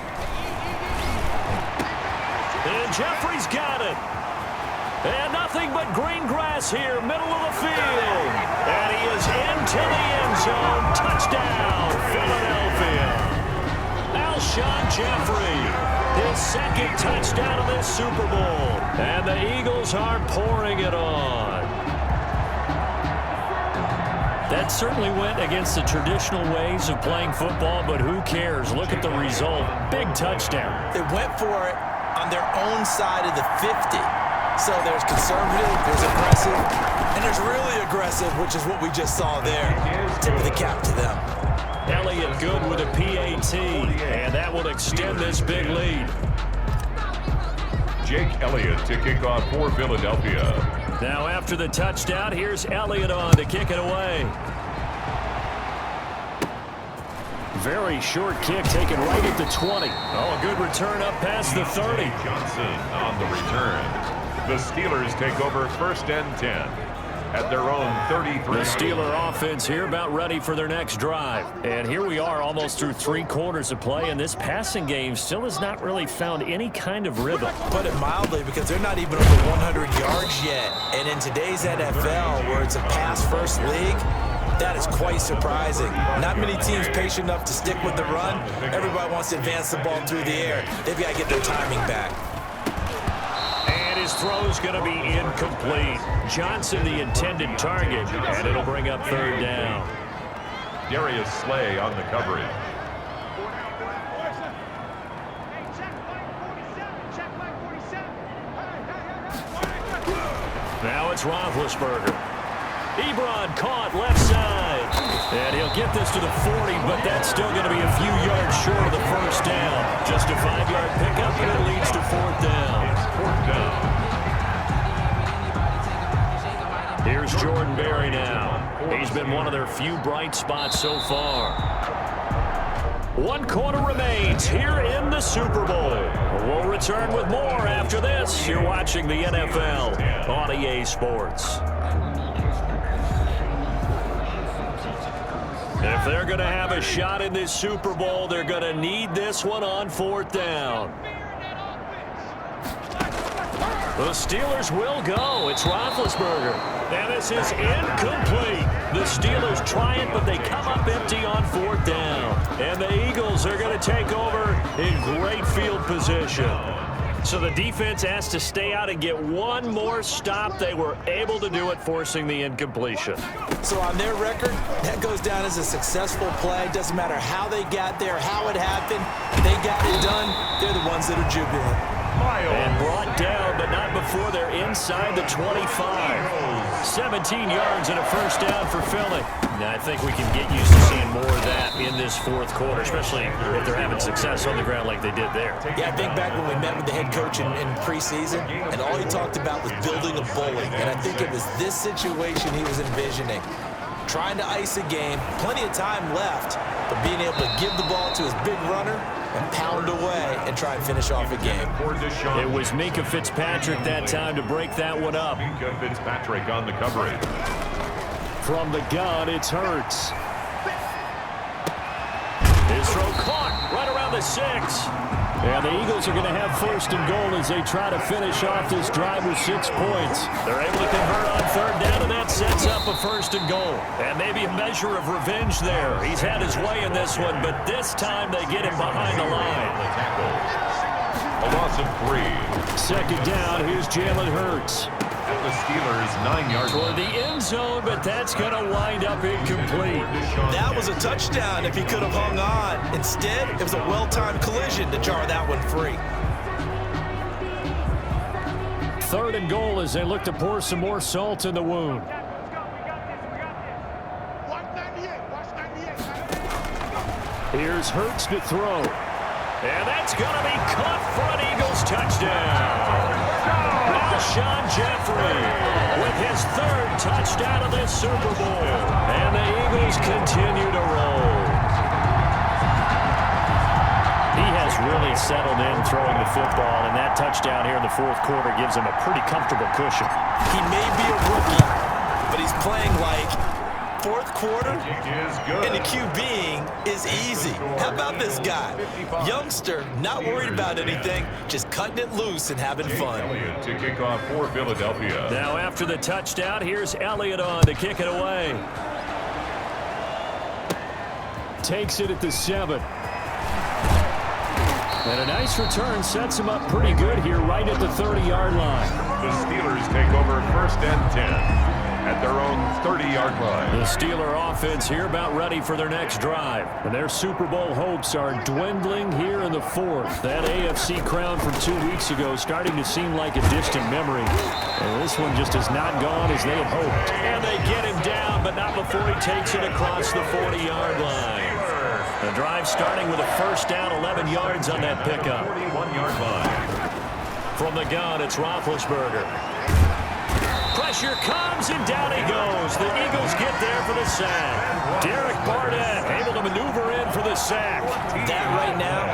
And Jeffrey's got it. And nothing but green grass here, middle of the field. And he is into the end zone. Touchdown, Philadelphia. Alshon Jeffrey, his 2nd touchdown of this Super Bowl. And the Eagles are pouring it on. That certainly went against the traditional ways of playing football, but who cares? Look at the result. Big touchdown. They went for it on their own side of the 50. So there's conservative, there's aggressive, and there's really aggressive, which is what we just saw there. Tip of the cap to them. Elliott good with a PAT, and that will extend this big lead. Jake Elliott to kick off for Philadelphia. Now after the touchdown, here's Elliott on to kick it away. Very short kick taken right at the 20. Oh, a good return up past the 30. Johnson on the return. The Steelers take over 1st and 10 at their own 33. The Steeler offense here about ready for their next drive. And here we are almost through 3 quarters of play, and this passing game still has not really found any kind of rhythm. Put it mildly, because they're not even over 100 yards yet. And in today's NFL, where it's a pass-first league, that is quite surprising. Not many teams patient enough to stick with the run. Everybody wants to advance the ball through the air. They've got to get their timing back. His throw's going to be incomplete. Johnson the intended target, and it'll bring up 3rd down. Darius Slay on the coverage. Now it's Roethlisberger. Ebron caught left side. And he'll get this to the 40, but that's still going to be a few yards short of the 1st down. Just a 5-yard pickup, and it leads to 4th down. 4th down. Here's Jordan Berry now. He's been one of their few bright spots so far. 1 quarter remains here in the Super Bowl. We'll return with more after this. You're watching the NFL on EA Sports. If they're going to have a shot in this Super Bowl, they're going to need this one on 4th down. The Steelers will go. It's Roethlisberger. And this is incomplete. The Steelers try it, but they come up empty on 4th down. And the Eagles are going to take over in great field position. So the defense has to stay out and get one more stop. They were able to do it, forcing the incompletion. So on their record, that goes down as a successful play. Doesn't matter how they got there, how it happened. They got it done. They're the ones that are jubilant. And brought down, but not before they're inside the 25. 17 yards and a first down for Philly. Now, I think we can get used to seeing more of that in this fourth quarter, especially if they're having success on the ground like they did there. Yeah, I think back when we met with the head coach in preseason, and all he talked about was building a bully. And I think it was this situation he was envisioning. Trying to ice a game, plenty of time left, but being able to give the ball to his big runner and pound away and try and finish off a game. It was Minkah Fitzpatrick that time to break that one up. Minkah Fitzpatrick on the coverage. From the gun, it's Hurts. His throw caught right around the 6. And the Eagles are going to have first and goal as they try to finish off this drive with 6 points. They're able to convert on third down, and that sets up a first and goal. And maybe a measure of revenge there. He's had his way in this one, but this time they get him behind the line. A loss of 3. Second down, here's Jalen Hurts. The Steelers 9 yards toward the end zone, but that's going to wind up incomplete. That was a touchdown if he could have hung on. Instead, it was a well-timed collision to jar that one free. Third and goal as they look to pour some more salt in the wound. Here's Hurts to throw. And that's going to be caught for an Eagles touchdown. Alshon Jeffrey with his third touchdown of this Super Bowl. And the Eagles continue to roll. He has really settled in throwing the football, and that touchdown here in the fourth quarter gives him a pretty comfortable cushion. He may be a rookie, but he's playing like fourth quarter, and the QBing is easy. How about this guy? Youngster, not worried about anything, just cutting it loose and having fun. To kick off for Philadelphia. Now after the touchdown, here's Elliott on to kick it away. Takes it at the 7. And a nice return sets him up pretty good here right at the 30-yard line. The Steelers take over first and 10. At their own 30-yard line. The Steeler offense here about ready for their next drive. And their Super Bowl hopes are dwindling here in the fourth. That AFC crown from 2 weeks ago starting to seem like a distant memory. And this one just has not gone as they had hoped. And they get him down, but not before he takes it across the 40-yard line. The drive starting with a first down, 11 yards on that pickup. 41-yard line. From the gun, it's Roethlisberger. Pressure comes, and down he goes. The Eagles get there for the sack. Derek Barnett able to maneuver in for the sack. That right now,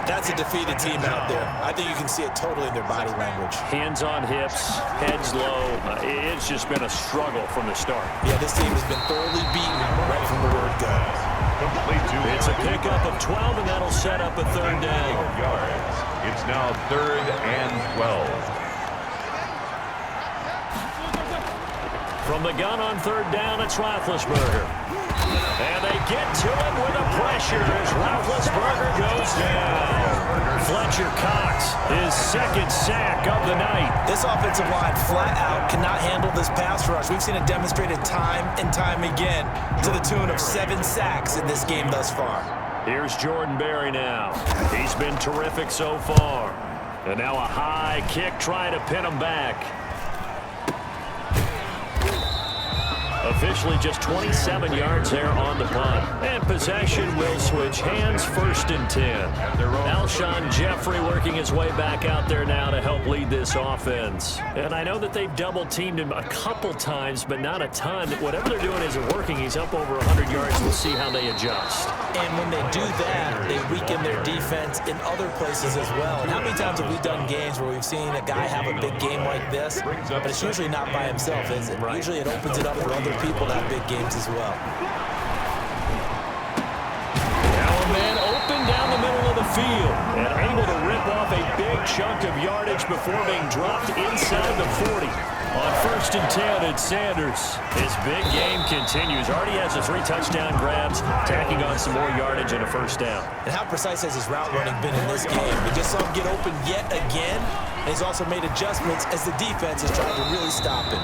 that's a defeated team out there. I think you can see it totally in their body language. Hands on hips, heads low. It's just been a struggle from the start. Yeah, this team has been thoroughly beaten right from the word go. It's a pickup of 12, and that'll set up a third down. Yards. It's now third and 12. From the gun on third down, it's Roethlisberger. And they get to him with a pressure as Roethlisberger goes down. Fletcher Cox, his second sack of the night. This offensive line flat out cannot handle this pass rush. We've seen it demonstrated time and time again to the tune of 7 sacks in this game thus far. Here's Jordan Berry now. He's been terrific so far. And now a high kick trying to pin him back. Officially just 27 yards there on the punt. And possession will switch hands, first and 10. Alshon Jeffrey working his way back out there now to help lead this offense. And I know that they've double-teamed him a couple times, but not a ton. Whatever they're doing isn't working. He's up over 100 yards. We'll see how they adjust. And when they do that, they weaken their defense in other places as well. And how many times have we done games where we've seen a guy have a big game like this, but it's usually not by himself, is it? Right. Usually it opens it up for other people to have big games as well. Now a man open down the middle of the field and able to rip off a big chunk of yardage before being dropped inside the 40. On first and 10, it's Sanders. His big game continues. Already has the 3 touchdown grabs, tacking on some more yardage and a first down. And how precise has his route running been in this game? We just saw him get open yet again, and he's also made adjustments as the defense has tried to really stop him.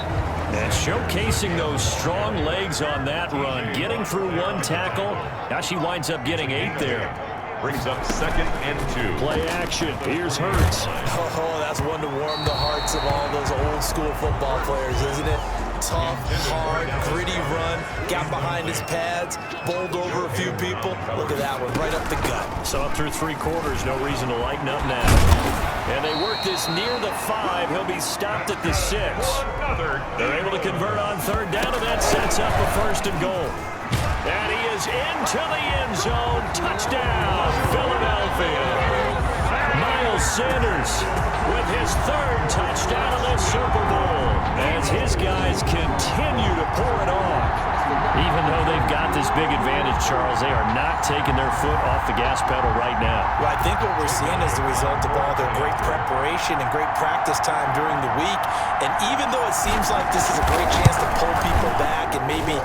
And showcasing those strong legs on that run, getting through 1 tackle. Now she winds up getting 8 there. Brings up second and 2. Play action. Here's Hurts. Oh, that's one to warm the hearts of all those old school football players, isn't it? tough, hard, gritty run. Got behind his pads, bowled over a few people. Look at that one, right up the gut. So up through 3 quarters, no reason to lighten up now. And they work this near the 5. He'll be stopped at the 6. They're able to convert on 3rd down, and that sets up a 1st and goal. And he is into the end zone. Touchdown, Philadelphia. Miles Sanders with his 3rd touchdown of the Super Bowl as his guys continue to pour it on. Even though they've got this big advantage, Charles, they are not taking their foot off the gas pedal right now. Well, I think what we're seeing is the result of all their great preparation and great practice time during the week. And even though it seems like this is a great chance to pull people back and maybe,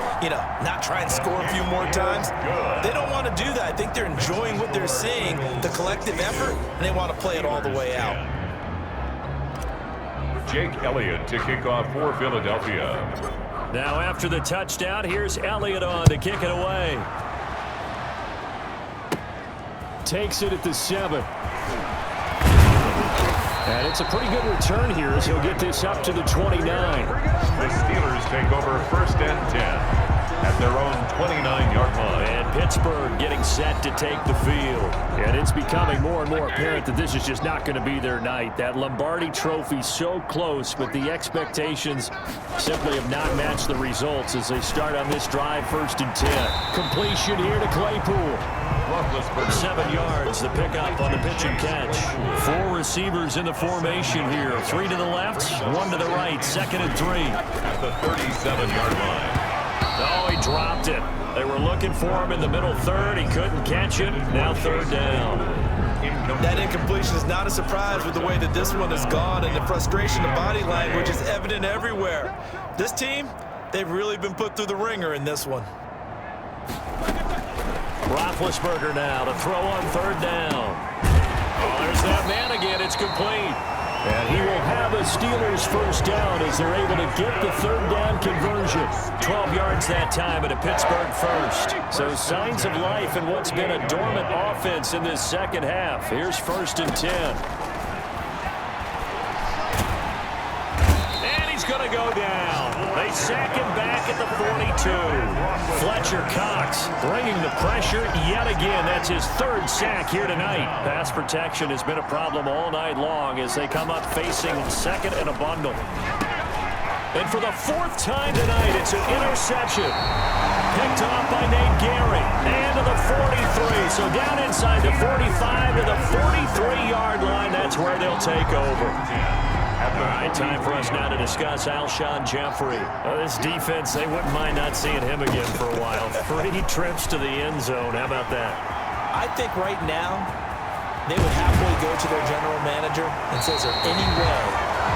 not try and score a few more times, they don't want to do that. I think they're enjoying what they're seeing, the collective effort, and they want to play it all the way out. Jake Elliott to kick off for Philadelphia. Now after the touchdown, here's Elliott on to kick it away. Takes it at the 7. And it's a pretty good return here as he'll get this up to the 29. The Steelers take over 1st and 10 at their own 29-yard line. And Pittsburgh getting set to take the field. And it's becoming more and more apparent that this is just not going to be their night. That Lombardi trophy so close, but the expectations simply have not matched the results as they start on this drive 1st and 10. Completion here to Claypool. 7 yards, the pickup on the pitch and catch. 4 receivers in the formation here. 3 to the left, 1 to the right. 2nd and 3. At the 37-yard line. Oh, he dropped it. They were looking for him in the middle 3rd. He couldn't catch it. Now 3rd down. That incompletion is not a surprise with the way that this one has gone, and the frustration of body language is evident everywhere. This team, they've really been put through the ringer in this one. Roethlisberger now to throw on 3rd down. Oh, there's that man again. It's complete. And he will have a Steelers 1st down as they're able to get the 3rd down conversion. 12 yards that time at a Pittsburgh 1st. So signs of life in what's been a dormant offense in this 2nd half. Here's 1st and 10. And he's going to go down. They sack him back at the 42. Fletcher Cox bringing the pressure yet again. That's his 3rd sack here tonight. Pass protection has been a problem all night long as they come up facing 2nd and a bundle. And for the 4th time tonight, it's an interception. Picked off by Nate Gehring. And to the 43. So down inside the 45 to the 43-yard line. That's where they'll take over. All right, time for us now to discuss Alshon Jeffrey. This defense, they wouldn't mind not seeing him again for a while. 3 trips to the end zone. How about that? I think right now they would happily go to their general manager and say, is there any way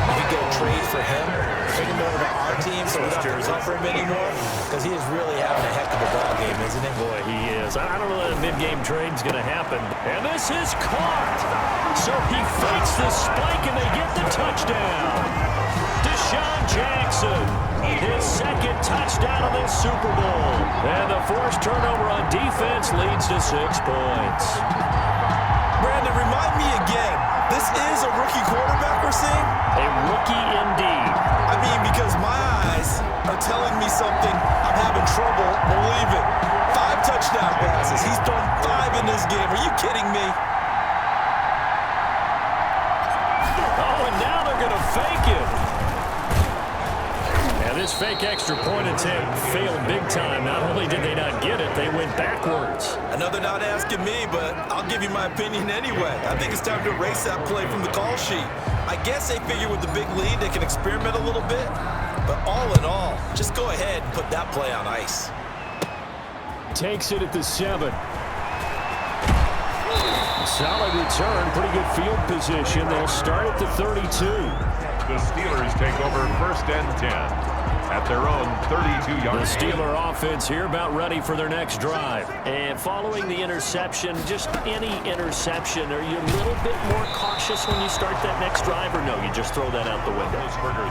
we could get a trade for him? Bring him over to our team so we don't have to cover him anymore? Because he is really having a heck of a ball game, isn't he? Boy, he is. I don't know that a mid-game trade's going to happen. And this is caught. So he fakes the spike, and they get the touchdown. Deshaun Jackson, his 2nd touchdown of this Super Bowl. And the forced turnover on defense leads to 6 points. Brandon, remind me again, this is a rookie quarterback we're seeing? A rookie indeed. I mean, because my eyes are telling me something I'm having trouble believing. 5 touchdown passes. He's thrown 5 in this game. Are you kidding me? Fake it. And this fake extra point attempt failed big time. Not only did they not get it, they went backwards. Another not asking me, but I'll give you my opinion anyway. I think it's time to erase that play from the call sheet. I guess they figure with the big lead they can experiment a little bit. But all in all, just go ahead and put that play on ice. Takes it at the 7. Solid return, pretty good field position. They'll start at the 32. The Steelers take over 1st and 10 at their own 32-yard line. The Steeler offense here about ready for their next drive. And following the interception, just any interception, are you a little bit more cautious when you start that next drive, or no, you just throw that out the window?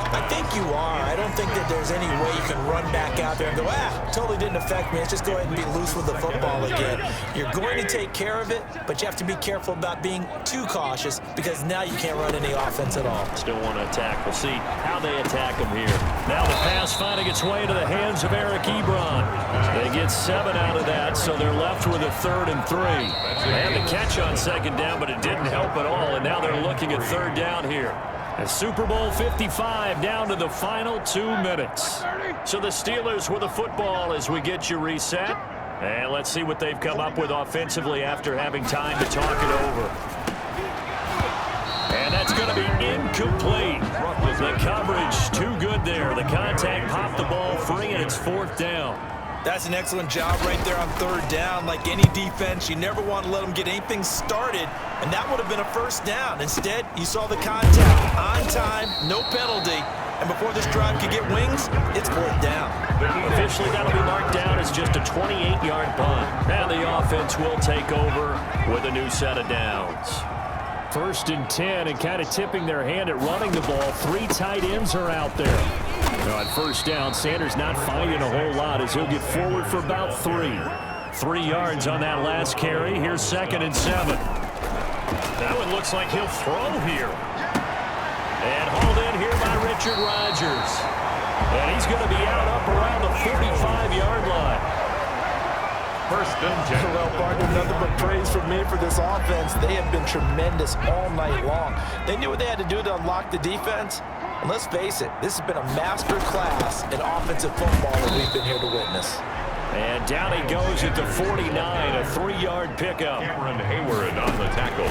I think you are. I don't think that there's any way you can run back out there and go, totally didn't affect me. Let's just go ahead and be loose with the football again. You're going to take care of it, but you have to be careful about being too cautious because now you can't run any offense at all. Still want to attack. We'll see how they attack them here. Now the pass pass finding its way into the hands of Eric Ebron. They get 7 out of that, so they're left with a 3rd and 3. They had the catch on 2nd down, but it didn't help at all, and now they're looking at 3rd down here. And Super Bowl 55 down to the final 2 minutes. So the Steelers with the football as we get you reset. And let's see what they've come up with offensively after having time to talk it over. And that's going to be incomplete. The coverage too good there. The contact popped the ball free, and it's 4th down. That's an excellent job right there on 3rd down. Like any defense, you never want to let them get anything started, and that would have been a 1st down. Instead, you saw the contact on time, no penalty, and before this drive could get wings, it's 4th down. Officially, that'll be marked down as just a 28-yard punt. And the offense will take over with a new set of downs. 1st and 10, and kind of tipping their hand at running the ball. 3 tight ends are out there. Now on 1st down, Sanders not finding a whole lot as he'll get forward for about 3. 3 yards on that last carry. Here's 2nd and 7. That one looks like he'll throw here. And hauled in here by Richard Rodgers. And he's going to be out up around the 45-yard line. 1st and 10. Well, partner, nothing but praise from me for this offense. They have been tremendous all night long. They knew what they had to do to unlock the defense. And let's face it, this has been a master class in offensive football that we've been here to witness. And down he goes at the 49, a 3-yard pickup. Cameron Hayward on the tackle.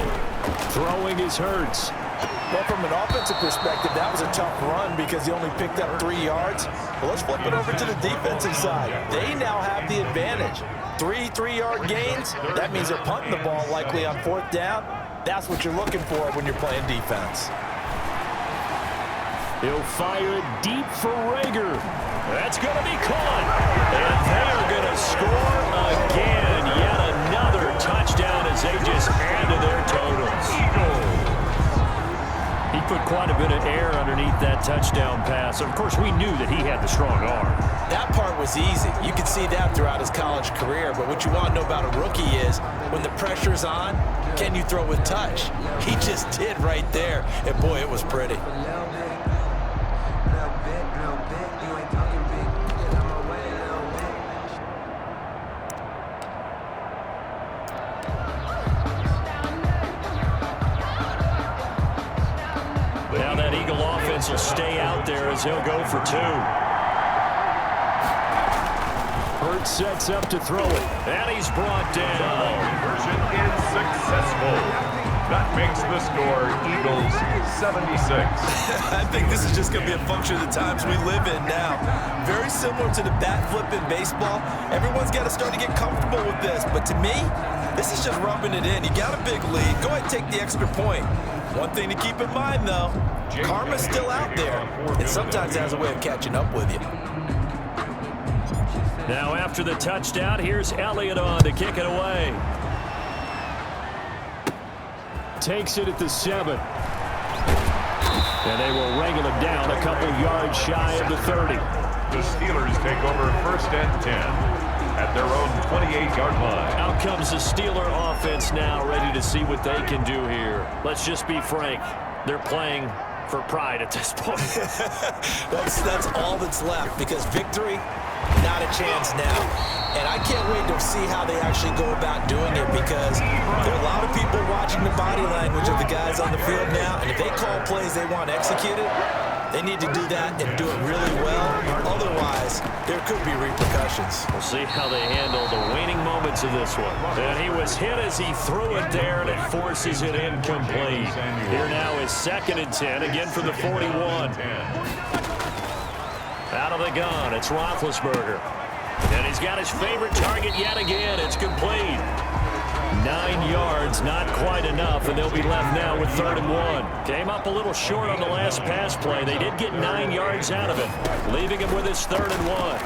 Throwing is Hurts. Well, from an offensive perspective, that was a tough run because he only picked up 3 yards. Well, let's flip it over to the defensive side. They now have the advantage. 3 3-yard gains, that means they're punting the ball likely on 4th down. That's what you're looking for when you're playing defense. He'll fire it deep for Rager. That's going to be caught. And they are going to score again. Yet another touchdown as they just add to their totals. He put quite a bit of air underneath that touchdown pass. Of course, we knew that he had the strong arm. That part was easy. You could see that throughout his college career. But what you want to know about a rookie is when the pressure's on, can you throw with touch? He just did right there. And, boy, it was pretty. Now that Eagle offense will stay out there as he'll go for 2. Hurts sets up to throw it. And he's brought down. Conversion is successful. That makes the score Eagles 76. I think this is just going to be a function of the times we live in now. Very similar to the bat flip in baseball. Everyone's got to start to get comfortable with this. But to me, this is just rubbing it in. You got a big lead. Go ahead and take the extra point. One thing to keep in mind, though, karma's still out there. And sometimes it has a way of catching up with you. Now after the touchdown, here's Elliott on to kick it away. Takes it at the 7. And they will wrangle it down a couple yards shy of the 30. The Steelers take over 1st and 10 at their own 28-yard line. Out comes the Steeler offense now, ready to see what they can do here. Let's just be frank. They're playing for pride at this point. That's all that's left because victory, not a chance now. And I can't wait to see how they actually go about doing it because there are a lot of people watching the body language of the guys on the field now. And if they call plays they want executed, they need to do that and do it really well. Otherwise, there could be repercussions. We'll see how they handle the waning moments of this one. And he was hit as he threw it there, and it forces it incomplete. Here now is 2nd and 10, again for the 41. Out of the gun, it's Roethlisberger. And he's got his favorite target yet again. It's complete. 9 yards, not quite enough, and they'll be left now with 3rd and 1. Came up a little short on the last pass play. They did get 9 yards out of it, leaving him with his 3rd and 1.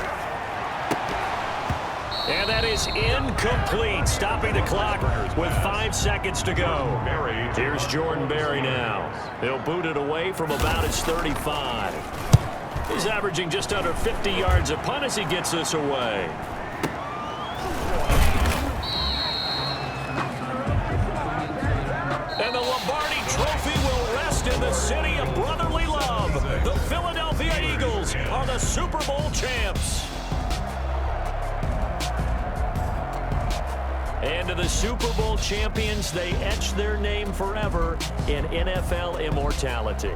And that is incomplete, stopping the clock with 5 seconds to go. Here's Jordan Berry now. He'll boot it away from about his 35. He's averaging just under 50 yards a punt as he gets this away. And the Lombardi Trophy will rest in the city of brotherly love. The Philadelphia Eagles are the the Super Bowl champs. And to the Super Bowl champions, they etch their name forever in NFL immortality.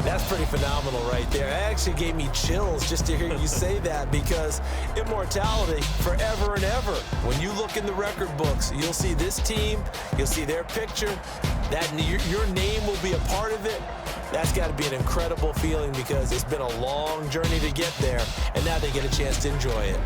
That's pretty phenomenal right there. It actually gave me chills just to hear you say that, because immortality forever and ever. When you look in the record books, you'll see this team, you'll see their picture, that your name will be a part of it. That's got to be an incredible feeling, because it's been a long journey to get there, and now they get a chance to enjoy it.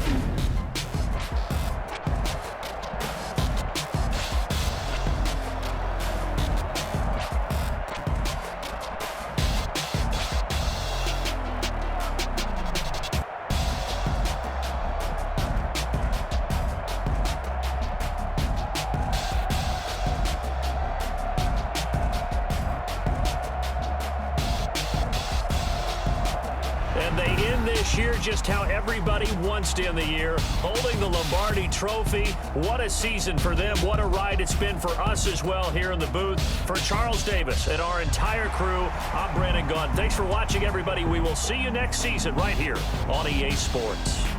And they end this year just how everybody wants to end the year, holding the Lombardi Trophy. What a season for them. What a ride it's been for us as well here in the booth. For Charles Davis and our entire crew, I'm Brandon Gaudin. Thanks for watching, everybody. We will see you next season right here on EA Sports.